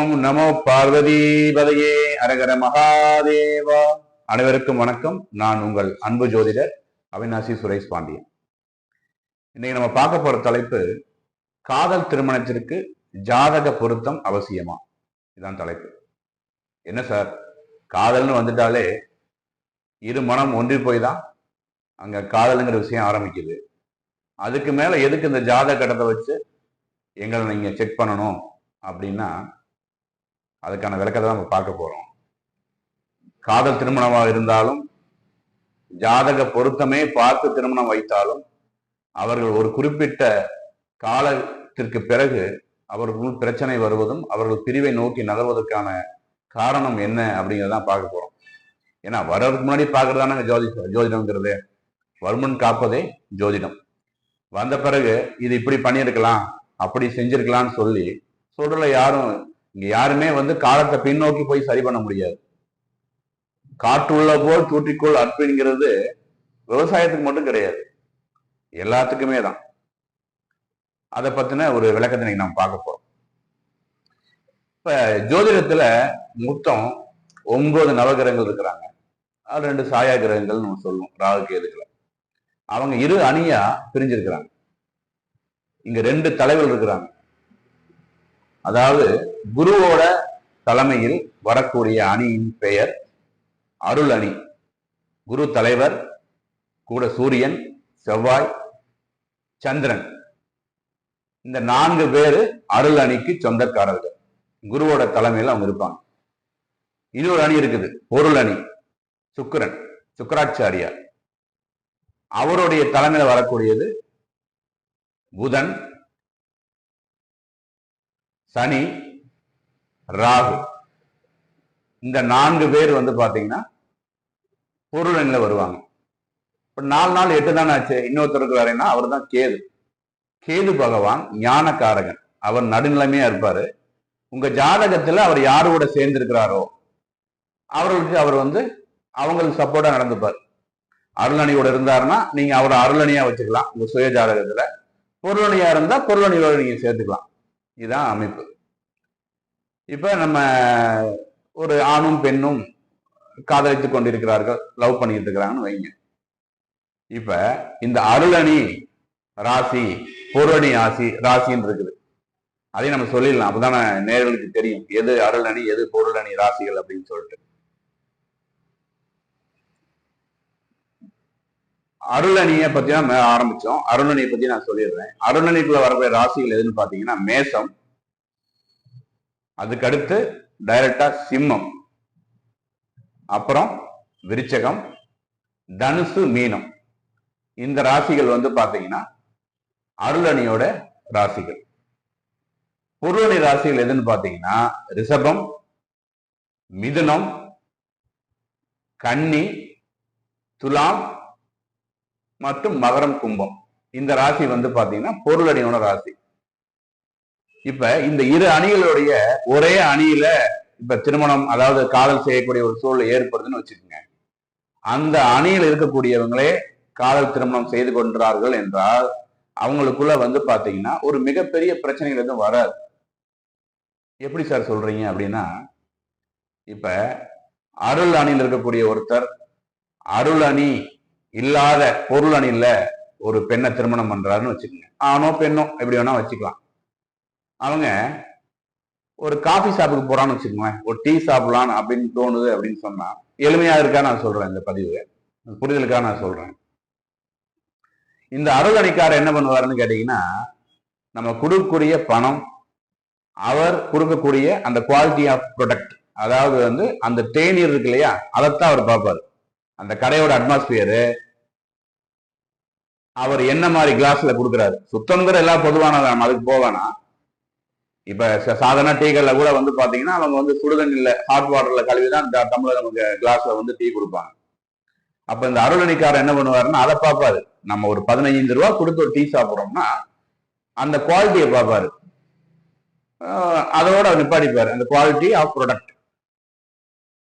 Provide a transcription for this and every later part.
ஓம் நமோ பார்வதிபதையே அரகர மகாதேவா. அனைவருக்கும் வணக்கம். நான் உங்கள் அன்பு ஜோதிடர் அவினாசி சுரேஷ் பாண்டியன். இன்னைக்கு நம்ம பார்க்க போற தலைப்பு, காதல் திருமணத்திற்கு ஜாதக பொருத்தம் அவசியமா? இதுதான் தலைப்பு. என்ன சார், காதல்னு வந்துட்டாலே இரு மனம் ஒன்றி போய் தான் அங்க காதலுங்கிற விஷயம் ஆரம்பிக்குது. அதுக்கு மேல எதுக்கு இந்த ஜாதக கட்டத்தை வச்சு எங்களை நீங்க செக் பண்ணணும் அப்படின்னா, அதுக்கான விளக்கத்தை தான் நம்ம பார்க்க போறோம். காதல் திருமணமாக இருந்தாலும், ஜாதக பொருத்தமே பார்த்து திருமணம் வைத்தாலும், அவர்கள் ஒரு குறிப்பிட்ட காலத்திற்கு பிறகு அவர்களுக்கு பிரச்சனை வருவதும் அவர்கள் பிரிவை நோக்கி நகர்வதற்கான காரணம் என்ன அப்படிங்கிறதான் பார்க்க போறோம். ஏன்னா வர்றதுக்கு முன்னாடி பார்க்கறதான ஜோதிடம்ங்கிறது, வருமன் காப்பதே ஜோதிடம். வந்த பிறகு இது இப்படி பண்ணியிருக்கலாம், அப்படி செஞ்சிருக்கலாம்னு சொல்றதுல யாரும் இங்க யாருமே காலத்தை பின்னோக்கி போய் சரி பண்ண முடியாது. காற்றுள்ள போல் தூற்றிக்கொள் அற்பிங்கிறது விவசாயத்துக்கு மட்டும் கிடையாது, எல்லாத்துக்குமே தான். அதை பத்தின ஒரு விளக்கத்தை நாம் பார்க்க போறோம். இப்ப ஜோதிடத்துல மொத்தம் 9 நவகிரகங்கள் இருக்கிறாங்க. அது 2 சாயா கிரகங்கள் நம்ம சொல்லுவோம், ராகு கேதுக்களை. அவங்க இரு அணியா பிரிஞ்சிருக்கிறாங்க. இங்க 2 தலைவர்கள் இருக்கிறாங்க. அதாவது குருவோட தலைமையில் வரக்கூடிய அணியின் பெயர் அருள் அணி. குரு தலைவர், கூட சூரியன், செவ்வாய், சந்திரன். இந்த 4 பேரு அருள் அணிக்கு சொந்தக்காரர்கள். குருவோட தலைமையில் அவங்க இருப்பாங்க. இன்னொரு அணி இருக்குது, பொருள் அணி. சுக்கிரன், சுக்கராச்சாரியார், அவருடைய தலைமையில் வரக்கூடியது புதன், சனி, ராகு. இந்த 4 பேர் பாத்தீங்கன்னா பொருள் அணியில வருவாங்க. இப்ப 4 நாள் 8 தானே ஆச்சு. இன்னொருத்தர் இருக்கிறாருன்னா அவர் தான் கேது. கேது பகவான் ஞானக்காரகன். அவர் நடுநிலைமையா இருப்பாரு. உங்க ஜாதகத்துல அவர் யாரு கூட சேர்ந்து இருக்கிறாரோ அவர்களுக்கு அவர் அவங்களுக்கு சப்போர்ட்டா நடந்துப்பார். அருளணியோட இருந்தாருன்னா நீங்க அவரை அருளணியா வச்சுக்கலாம் உங்க சுய ஜாதகத்துல. பொருளணியா இருந்தா பொருளணியோட நீங்க சேர்த்துக்கலாம். இதுதான் அமைப்பு. இப்ப நம்ம ஒரு ஆணும் பெண்ணும் காதலித்துக் கொண்டிருக்கிறார்கள், லவ் பண்ணிட்டு இருக்கிறாங்கன்னு வைங்க. இப்ப இந்த அருளணி ராசி, பொருளணி ராசின்னு இருக்குது. அதையும் நம்ம சொல்லிடலாம், அப்பதான நேர்களுக்கு தெரியும் எது அருளணி எது பொருளணி ராசிகள் அப்படின்னு சொல்லிட்டு. அருளணியை பத்தி தான் ஆரம்பிச்சோம். அருளணியை பத்தி நான் சொல்லிடுறேன். அருளணிக்குள்ள வரக்கூடிய ராசிகள் எதுன்னு பாத்தீங்கன்னா மேசம், அதுக்கடுத்து டைரக்டா சிம்மம், அப்புறம் விருச்சகம், தனுசு, மீனம். இந்த ராசிகள் பாத்தீங்கன்னா அருளணியோட ராசிகள். பொருளணி ராசிகள் எதுன்னு பாத்தீங்கன்னா ரிஷபம், மிதுனம், கன்னி, துலாம் மற்றும் மகரம், கும்பம். இந்த ராசி பாத்தீங்கன்னா பொருளணியோட ராசி. இப்ப இந்த இரு அணிகளுடைய ஒரே அணியில இப்ப திருமணம், அதாவது காதல் செய்யக்கூடிய ஒரு சூழல் ஏற்படுதுன்னு வச்சுக்கோங்க. அந்த அணியில் இருக்கக்கூடியவங்களே காதல் திருமணம் செய்து கொண்டார்கள் என்றால் அவங்களுக்குள்ள பாத்தீங்கன்னா ஒரு மிகப்பெரிய பிரச்சனைகள் எதுவும் வராது. எப்படி சார் சொல்றீங்க அப்படின்னா, இப்ப அருள் அணியில் இருக்கக்கூடிய ஒருத்தர் அருள் அணி இல்லாத பொருள் அணியில ஒரு பெண்ணை திருமணம் பண்றாருன்னு வச்சுக்கோங்க. ஆணோ பெண்ணோ எப்படி வேணா வச்சுக்கலாம். அவங்க ஒரு காஃபி ஷாப்புக்கு போறான்னு வச்சுக்கோங்க, ஒரு டீ சாப்பிடலான்னு அப்படின்னு தோணுது அப்படின்னு சொன்னா, எளிமையா இருக்கா நான் சொல்றேன், இந்த பதிவு புரிதலுக்காக நான் சொல்றேன். இந்த அருள் அணிக்காரர் என்ன பண்ணுவாருன்னு கேட்டீங்கன்னா, நம்ம கொடுக்கக்கூடிய பணம், அவர் கொடுக்கக்கூடிய அந்த குவாலிட்டி ஆஃப் ப்ராடக்ட், அதாவது அந்த தேநீர் இருக்கு இல்லையா, அதைத்தான் அவர் பார்ப்பாரு. அந்த கடையோட அட்மாஸ்பியரு, அவர் என்ன மாதிரி கிளாஸ்ல கொடுக்குறாரு. சுத்தம்ங்கிற எல்லாம் பொதுவானது, நம்ம அதுக்கு போவானா. இப்ப சாதாரண டீகள்ல கூட பாத்தீங்கன்னா அவங்க சுடுதண்ணில ஹாட் வாட்டர்ல கழுவிதான் டம்ளர் நமக்கு கிளாஸ்ல டீ கொடுப்பாங்க. அப்ப இந்த அருளணிக்காரர் என்ன பண்ணுவாருன்னா அதை பார்ப்பாரு. நம்ம ஒரு 15 ரூபா கொடுத்து ஒரு டீ சாப்பிடுறோம்னா அந்த குவாலிட்டியை பார்ப்பாரு, அதோட நிப்பாடிப்பாரு, அந்த குவாலிட்டி ஆஃப் ப்ராடக்ட்.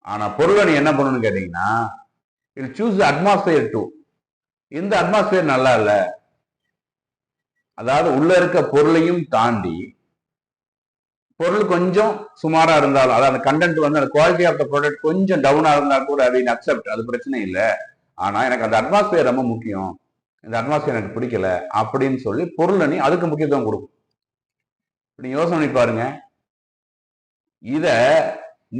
ஆனா பொருளணி என்ன பண்ணணும்னு கேட்டீங்கன்னா, இட் சூஸ் அட்மாஸ்பியர் டூ. இந்த அட்மாஸ்பியர் நல்லா இல்ல, அதாவது உள்ள இருக்க பொருளையும் தாண்டி பொருள் கொஞ்சம் சுமாரா இருந்தாலும், அதாவது அந்த கண்டென்ட் வந்து அந்த குவாலிட்டி ஆஃப் த ப்ராடக்ட் கொஞ்சம் டவுனா இருந்தா கூட அதை அக்செப்ட், அது பிரச்சனை இல்லை. ஆனா எனக்கு அந்த அட்மாஸ்பியர் ரொம்ப முக்கியம், இந்த அட்மாஸ்பியர் எனக்கு பிடிக்கல அப்படின்னு சொல்லி பொருள் அணி அதுக்கு முக்கியத்துவம் கொடுக்கும். நீங்க யோசனை பண்ணி பாருங்க. இத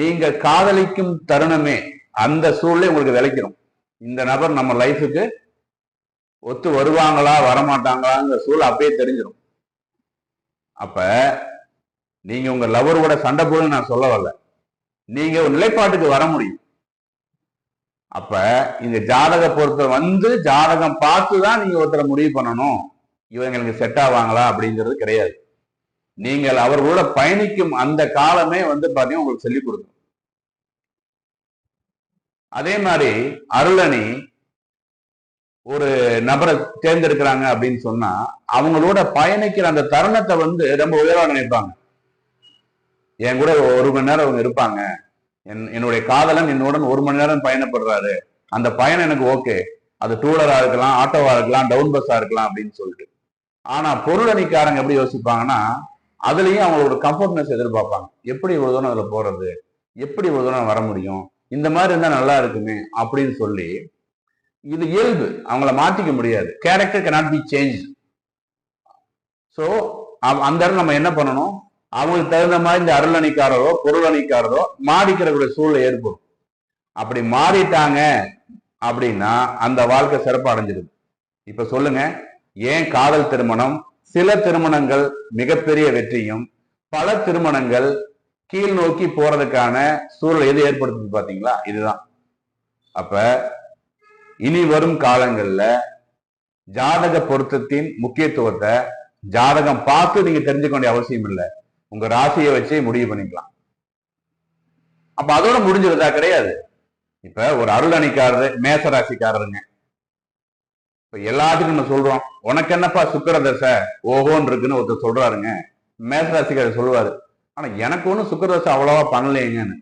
நீங்க காதலிக்கும் தருணமே அந்த சூழ்நிலை உங்களுக்கு விளைக்கணும். இந்த நபர் நம்ம லைஃபுக்கு ஒத்து வருவாங்களா வரமாட்டாங்களாங்கிற சூழல் அப்பயே தெரிஞ்சிடும். அப்ப நீங்க உங்க லவரோட சண்டை போடுன்னு நான் சொல்ல வரல, நீங்க ஒரு நிலைப்பாட்டுக்கு வர முடியும். அப்ப இந்த ஜாதக பொறுத்த வந்து ஜாதகம் பார்த்துதான் நீங்க ஒருத்தரை முடிவு பண்ணணும், இவங்களுக்கு செட் ஆவாங்களா அப்படிங்கிறது கிடையாது. நீங்கள் அவர்களோட பயணிக்கும் அந்த காலமே வந்து பாத்தீங்கன்னா உங்களுக்கு சொல்லிக் கொடுக்கும். அதே மாதிரி அருளணி ஒரு நபரை தேர்ந்தெடுக்கிறாங்க அப்படின்னு சொன்னா அவங்களோட பயணிக்கிற அந்த தருணத்தை வந்து ரொம்ப உயர்வா நினைப்பாங்க. என் கூட 1 மணி நேரம் அவங்க இருப்பாங்க, என்னுடைய காதலன் என்னுடன் 1 மணி நேரம் பயணப்படுறாரு, அந்த பயணம் எனக்கு ஓகே, அது டூலரா இருக்கலாம், ஆட்டோவா இருக்கலாம், டவுன் பஸ்ஸா இருக்கலாம் அப்படின்னு சொல்லிட்டு. ஆனா பொருளணிக்காரங்க எப்படி யோசிப்பாங்கன்னா அதுலயும் அவங்களோட கம்ஃபர்ட்னஸ் எதிர்பார்ப்பாங்க. எப்படி இவ்வளவு தூரம் அதுல போறது, எப்படி இவ்வளவு தூரம் வர முடியும், இந்த மாதிரி இருந்தா நல்லா இருக்குமே அப்படின்னு சொல்லி, இது இயல்பு, அவங்கள மாற்றிக்க முடியாது. Character cannot be change. So அந்த நம்ம என்ன பண்ணணும், அவங்களுக்கு தகுந்த மாதிரி இந்த அருளணிக்காரரோ பொருளணிக்காரரோ மாறிக்கிற சூழ்நிலை ஏற்படும். அப்படி மாறிட்டாங்க அப்படின்னா அந்த வாழ்க்கை சிறப்பு அடைஞ்சிருது. இப்ப சொல்லுங்க, ஏன் காதல் திருமணம் சில திருமணங்கள் மிகப்பெரிய வெற்றியும் பல திருமணங்கள் கீழ் நோக்கி போறதுக்கான சூழல் எது ஏற்படுத்துது பாத்தீங்களா? இதுதான். அப்ப இனி வரும் காலங்கள்ல ஜாதக பொருத்தத்தின் முக்கியத்துவத்தை ஜாதகம் பார்த்து நீங்க தெரிஞ்சுக்க வேண்டிய அவசியம் இல்லை, உங்க ராசியை வச்சு முடிவு பண்ணிக்கலாம். அப்ப அதோட முடிஞ்சிருந்தா கிடையாது. இப்ப ஒரு அருளணிக்காரரு மேச ராசிக்காரருங்க, இப்ப எல்லாத்துக்கும் நம்ம சொல்றோம், உனக்கு என்னப்பா சுக்கிர தசை ஓஹோன்னு இருக்குன்னு ஒருத்தர் சொல்றாருங்க, மேசராசிக்காரர் சொல்லுவாரு, ஆனா எனக்கு ஒன்றும் சுக்கிர தசை அவ்வளவா பண்ணலைங்கன்னு.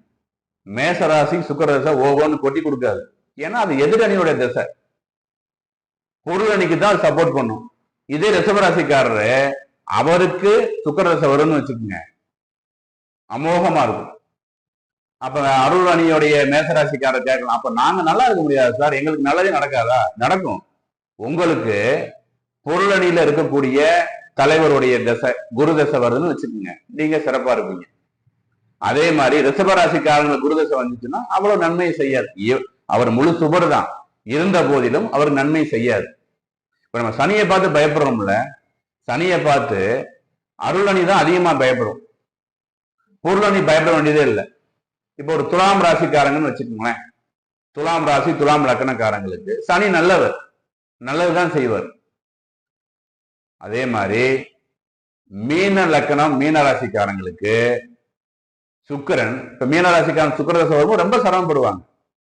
மேசராசி சுக்கிர தசை ஓஹோன்னு கொட்டி கொடுக்காது, ஏன்னா அது எதிரணியோட தசை, பொருள் அணிக்கு தான் சப்போர்ட் பண்ணும். இதே ரிஷபராசிக்காரரு அவருக்கு சுக்கிர தசை வரும்னு வச்சுக்கோங்க, அமோகமா இருக்கும். அப்ப அருள் அணியோடைய மேசராசிக்காரர் கேட்கலாம், அப்ப நாங்க நல்லா இருக்க முடியாது சார், எங்களுக்கு நல்லதே நடக்காதா? நடக்கும். உங்களுக்கு பொருள் அணியில இருக்கக்கூடிய தலைவருடைய தசை குரு தசை வருதுன்னு வச்சுக்கோங்க, நீங்க சிறப்பா இருப்பீங்க. அதே மாதிரி ரிஷபராசிக்காரங்களுக்கு குரு தசை வந்துச்சுன்னா அவ்வளவு நன்மை செய்யாது. அவர் முழு சுபர் தான், இருந்த போதிலும் அவர் நன்மை செய்யாது. இப்ப நம்ம சனியை பார்த்து பயப்படுறோம்ல, சனியை பார்த்து அருளணி தான் அதிகமா பயப்படும், பொருளணி பயப்பட வேண்டியதே இல்லை. இப்போ ஒரு துலாம் ராசிக்காரங்கன்னு வச்சுக்கோங்களேன், துலாம் ராசி துலாம் லக்கணக்காரங்களுக்கு சனி நல்லவர், நல்லதுதான் செய்வார். அதே மாதிரி மீன லக்கணம் மீன ராசிக்காரங்களுக்கு சுக்கிரன், இப்ப மீன ராசிக்காரன் சுக்கிரதசை வரும்போது ரொம்ப சிரமப்படுவாங்க,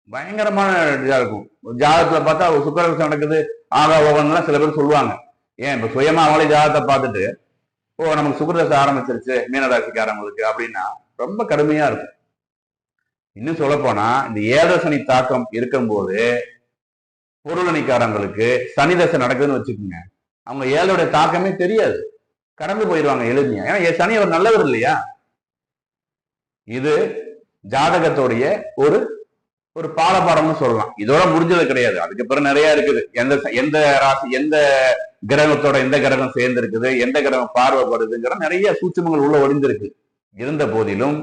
பயங்கரமான இதா இருக்கும். ஜாதகத்துல பார்த்தா சுக்கிரதசை நடக்குது ஆகா ஓகன்லாம் சில பேர் சொல்லுவாங்க. ஏன் இப்ப சுயமா அவங்களே ஜாதகத்தை பார்த்துட்டு ஓ நமக்கு சுக்கிரதசை ஆரம்பிச்சிருச்சு மீனராசிக்காரங்களுக்கு அப்படின்னா ரொம்ப கடுமையா இருக்கும். இன்னும் சொல்ல போனா இந்த ஏழரை தாக்கம் இருக்கும்போது பொருளணிக்காரங்களுக்கு சனி தசை நடக்குதுன்னு வச்சுக்கோங்க, அவங்க ஏழுடைய தாக்கமே தெரியாது, கடந்து போயிடுவாங்க எளிமையா. ஏன்னா சனி அவர் நல்லவர் இல்லையா? இது ஜாதகத்துடைய ஒரு ஒரு பாலபாரம்னு சொல்லலாம். இதோட முடிஞ்சது கிடையாது, அதுக்கு பிறகு நிறைய இருக்குது. எந்த ராசி எந்த கிரகத்தோட எந்த கிரகம் சேர்ந்து இருக்குது, எந்த கிரகம் பார்வைப்படுதுங்கிற நிறைய சூட்சுமங்கள் உள்ள ஒளிந்திருக்கு. இருந்த போதிலும்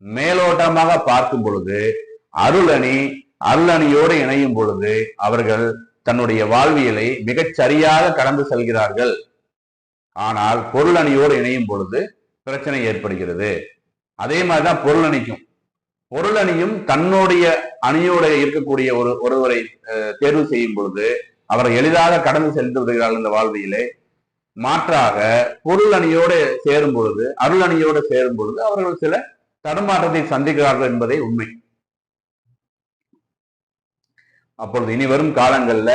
மேலோட்டமாக பார்க்கும் பொழுது அருளணியோடு இணையும் பொழுது அவர்கள் தன்னுடைய வாழ்வியலை மிகச் சரியாக கடந்து செல்கிறார்கள். ஆனால் பொருளணியோடு இணையும் பொழுது பிரச்சனை ஏற்படுகிறது. அதே மாதிரிதான் பொருளணியும் தன்னுடைய அணியோட இருக்கக்கூடிய ஒருவரை தேர்வு செய்யும் பொழுது அவரை எளிதாக கடந்து சென்று விடுகிறார்கள் இந்த வாழ்வியலை. மாற்றாக பொருளணியோடு சேரும் பொழுது அருளணியோடு சேரும் பொழுது அவர்கள் சில தடுமாற்றத்தை சந்திக்கிறார்கள் என்பதே உண்மை. அப்பொழுது இனி வரும் காலங்கள்ல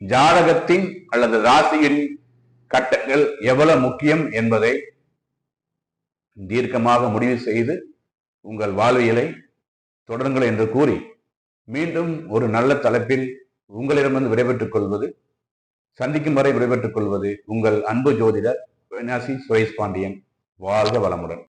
ஜாதகத்தின் அல்லது ராசியின் கட்டங்கள் எவ்வளவு முக்கியம் என்பதை தீர்க்கமாக முடிவு செய்து உங்கள் வாழ்வியலை தொடருங்கள் என்று கூறி மீண்டும் ஒரு நல்ல தலைப்பில் உங்களிடமிருந்து விடைபெற்றுக் கொள்வது, சந்திக்கும் வரை விடைபெற்றுக் கொள்வது உங்கள் அன்பு ஜோதிடர் அவினாசி சுரேஷ் பாண்டியன். வாழ்க வளமுடன்.